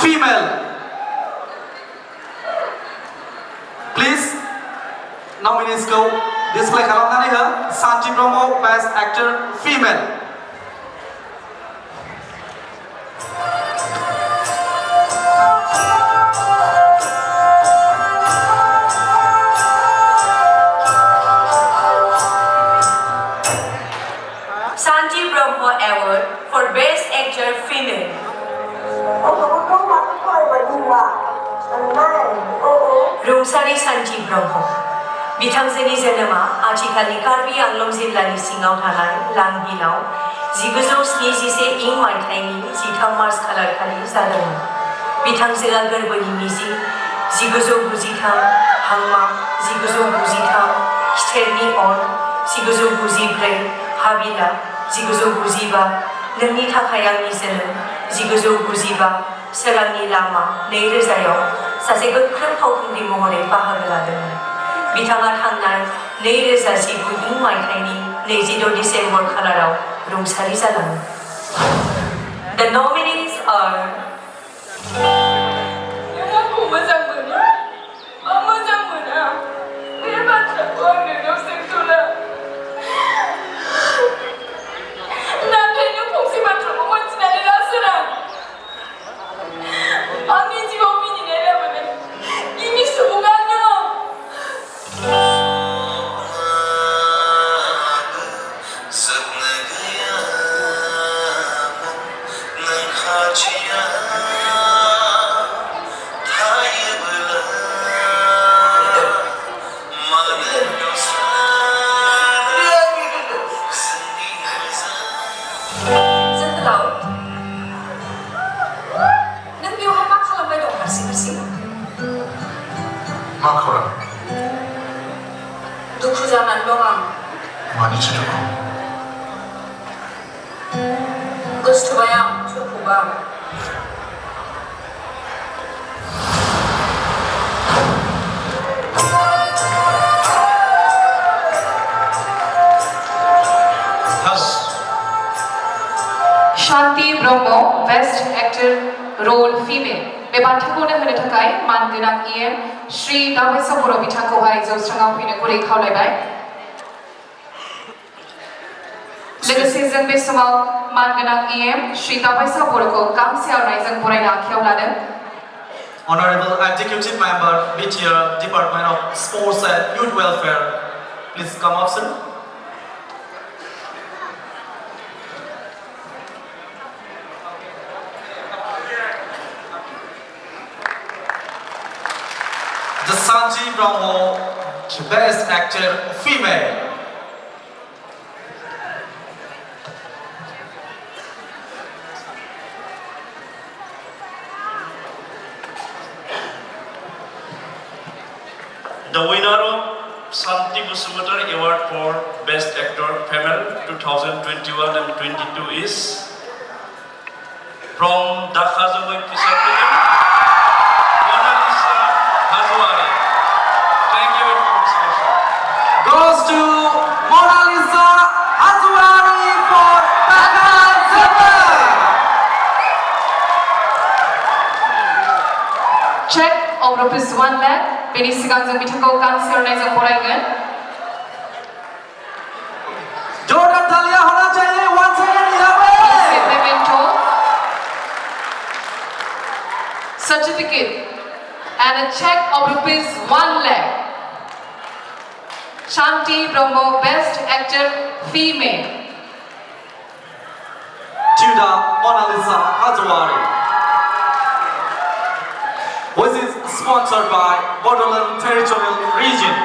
female. Please, nominees go display खालामनानै हो Sanji Bromo Best Actor Female. Sanji Bromo Award for Best Actor Female. रुंसारि सान्जि ब्रह्म बिथांजोनि जोनोमा आथिखालनि कार्बि आंलं जिल्लानि सिङाव थानाय लांगिलाव 1971 इं मायथाइनि 13 मार्च खालारखालि जादोंमोन। बिथांजोआ गोरबोनि मिजिं 1993, हांमा 1993, खिथेरनि अर 1994, हाबिला 1995, नोंनि थाखाय आंनि जोनोम 1995, सोरांनि लामा 2000आव सासे गोख्रों फावखुंग्रि महरै बाहागो लादोंमोन। बिथाङा थांनाय 2019 इं मायथाइनि 26 डिसेम्बर खालाराव रुंसारि जालाङो। The nominees are दुखु जानानै दं आं। मानिथो दुखु? गोसोथोबाय आं सोरखौबा। शांति ब्रह्म बेस्ट एक्टर रोल फीमेल बे बान्थाखौनो होनो थाखाय मानगोनां EM श्री दावैसा बर' बिथांखौहाय जौस्राङाव फैनो गुरै खावलायबाय। लोगोसे जों बे समाव मानगोनां EM श्री दावैसा बर'खौ गांसे आर'नाइजों बरायना आखायाव लादों। Honorable Executive Member, BTR Department of Sports and Youth Welfare, please come up, sir. The Sanji Bromo Best Actor Female. The winner of Santi Busumutar Award for Best Actor Female 2021 and 22 is from Dakha Jwmwi Goes to Mona Lisa Azwari for Dakha Jwmwi. Check of rupees 1 lakh. बेनि सिगां जों बिथांखौ गांसे आर'नाइजों बरायगोन। जोरदार तालियां होना चाहिए once again यहाँ पे। Memento, certificate and a check of rupees 1 lakh. Shanti Bromo Best Actor Female. To the Mona Lisa Azwari, which is sponsored by Bodo Territorial Region.